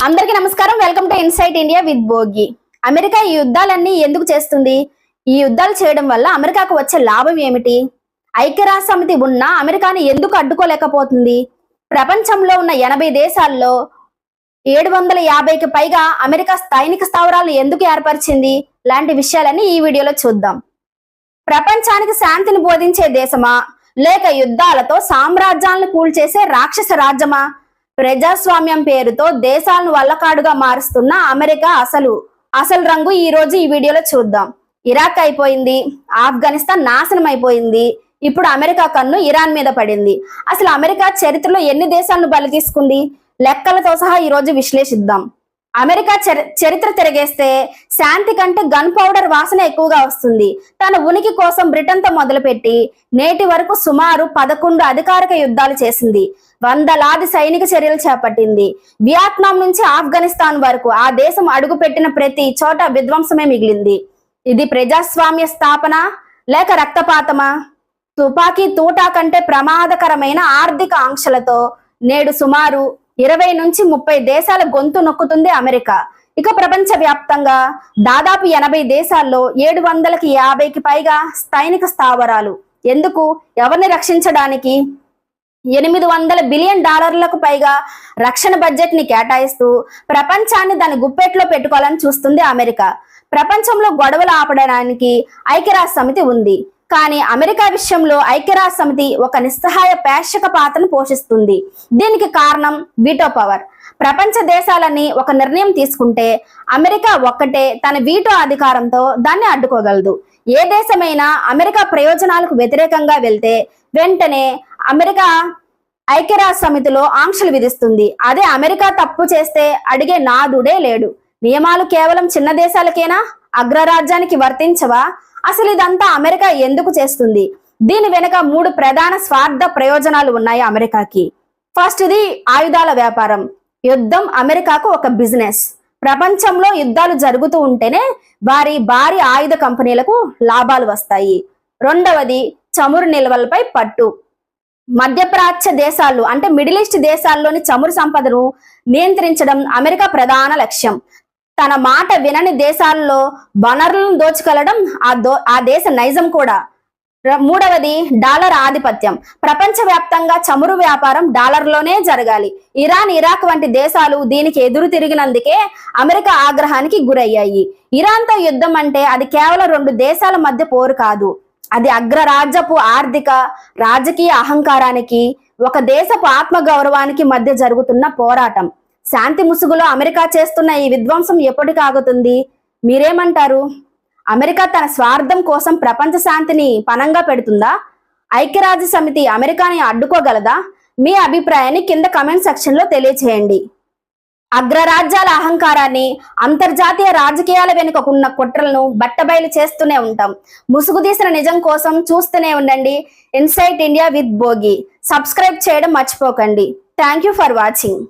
అందరికీ నమస్కారం. Welcome to insight India with Bhogi. America ఈ యుద్ధాలన్నీ ఎందుకు చేస్తుంది? ఈ యుద్ధాలు చేయడం వల్ల అమెరికాకు వచ్చే లాభం ఏమిటి? ఐక్యరాజ్య సమితి ఉన్న అమెరికాని ఎందుకు అడ్డుకోలేకపోతుంది? ప్రపంచంలో ఉన్న 80 దేశాల్లో 750కి పైగా అమెరికా సైనిక స్థావరాలు ఎందుకు ఏర్పరిచింది? లాంటి విషయాలన్నీ ఈ వీడియోలో చూద్దాం. ప్రపంచానికి శాంతిని బోధించే దేశమా, లేక యుద్ధాలతో సామ్రాజ్యాలను కూల్చేసే రాక్షస రాజ్యమా? ప్రజాస్వామ్యం పేరుతో దేశాలను వల్లకాడుగా మారుస్తున్న అమెరికా అసలు రంగు ఈ రోజు ఈ వీడియోలో చూద్దాం. ఇరాక్ అయిపోయింది, ఆఫ్ఘనిస్తాన్ నాశనం అయిపోయింది, ఇప్పుడు అమెరికా కన్ను ఇరాన్ మీద పడింది. అసలు అమెరికా చరిత్రలో ఎన్ని దేశాలను బలి తీసుకుంది? లెక్కలతో సహా ఈ రోజు విశ్లేషిద్దాం. అమెరికా చరిత్ర తిరగేస్తే శాంతి కంటే గన్ పౌడర్ వాసన ఎక్కువగా వస్తుంది. తన ఉనికి కోసం బ్రిటన్ తో మొదలుపెట్టి నేటి వరకు సుమారు 11 అధికారిక యుద్ధాలు చేసింది. వందలాది సైనిక చర్యలు చేపట్టింది. వియత్నాం నుంచి ఆఫ్ఘనిస్తాన్ వరకు ఆ దేశం అడుగుపెట్టిన ప్రతి చోట విధ్వంసమే మిగిలింది. ఇది ప్రజాస్వామ్య స్థాపన లేక రక్తపాతమా? తుపాకీ తూటా కంటే ప్రమాదకరమైన ఆర్థిక ఆంక్షలతో నేడు సుమారు 20 నుంచి 30 దేశాల గొంతు నొక్కుతుంది అమెరికా. ఇక ప్రపంచ వ్యాప్తంగా దాదాపు 80 దేశాల్లో 750కి పైగా సైనిక స్థావరాలు. ఎందుకు? ఎవరిని రక్షించడానికి? $800 బిలియన్ పైగా రక్షణ బడ్జెట్ ని కేటాయిస్తూ ప్రపంచాన్ని దాని గుప్పెట్లో పెట్టుకోవాలని చూస్తుంది అమెరికా. ప్రపంచంలో గొడవలు ఆపడానికి ఐక్యరాజ్య సమితి ఉంది. కానీ అమెరికా విషయంలో ఐక్యరాజ్య సమితి ఒక నిస్సహాయ ప్రేక్షక పాత్రను పోషిస్తుంది. దీనికి కారణం వీటో పవర్. ప్రపంచ దేశాలని ఒక నిర్ణయం తీసుకుంటే అమెరికా ఒక్కటే తన వీటో అధికారంతో దాన్ని అడ్డుకోగలదు. ఏ దేశమైనా అమెరికా ప్రయోజనాలకు వ్యతిరేకంగా వెళ్తే వెంటనే అమెరికా ఐక్యరాజ్య సమితిలో ఆంక్షలు విధిస్తుంది. అదే అమెరికా తప్పు చేస్తే అడిగే నాదుడే లేడు. నియమాలు కేవలం చిన్న దేశాలకేనా? అగ్రరాజ్యానికి వర్తించవా? అసలు ఇదంతా అమెరికా ఎందుకు చేస్తుంది? దీని వెనుక 3 ప్రధాన స్వార్థ ప్రయోజనాలు ఉన్నాయి అమెరికాకి. ఫస్ట్, ఇది ఆయుధాల వ్యాపారం. యుద్ధం అమెరికాకు ఒక బిజినెస్. ప్రపంచంలో యుద్ధాలు జరుగుతూ ఉంటేనే భారీ ఆయుధ కంపెనీలకు లాభాలు వస్తాయి. రెండవది, చమురు నిల్వలపై పట్టు. మధ్యప్రాచ్య దేశాలు అంటే మిడిల్ ఈస్ట్ దేశాల్లోని చమురు సంపదను నియంత్రించడం అమెరికా ప్రధాన లక్ష్యం. తన మాట వినని దేశాల్లో వనరులను దోచుకెళ్లడం ఆ దేశ నైజం కూడా. మూడవది, డాలర్ ఆధిపత్యం. ప్రపంచవ్యాప్తంగా చమురు వ్యాపారం డాలర్లోనే జరగాలి. ఇరాన్, ఇరాక్ వంటి దేశాలు దీనికి ఎదురు తిరిగినందుకే అమెరికా ఆగ్రహానికి గురయ్యాయి. ఇరాన్తో యుద్ధం అంటే అది కేవలం 2 దేశాల మధ్య పోరు కాదు. అది అగ్రరాజ్యపు ఆర్థిక రాజకీయ అహంకారానికి, ఒక దేశపు ఆత్మగౌరవానికి మధ్య జరుగుతున్న పోరాటం. శాంతి ముసుగులో అమెరికా చేస్తున్న ఈ విధ్వంసం ఎప్పటికి ఆగుతుంది? మీరేమంటారు? అమెరికా తన స్వార్థం కోసం ప్రపంచ శాంతిని పణంగా పెడుతుందా? ఐక్యరాజ్య సమితి అమెరికాని అడ్డుకోగలదా? మీ అభిప్రాయాన్ని కింద కమెంట్ సెక్షన్ లో తెలియచేయండి. అగ్రరాజ్యాల అహంకారాన్ని, అంతర్జాతీయ రాజకీయాల వెనుక ఉన్న కుట్రలను బట్టబయలు చేస్తూనే ఉంటాం. ముసుగు తీసిన నిజం కోసం చూస్తూనే ఉండండి insight India with Bhogi. Subscribe చేయడం మర్చిపోకండి. Thank you for watching.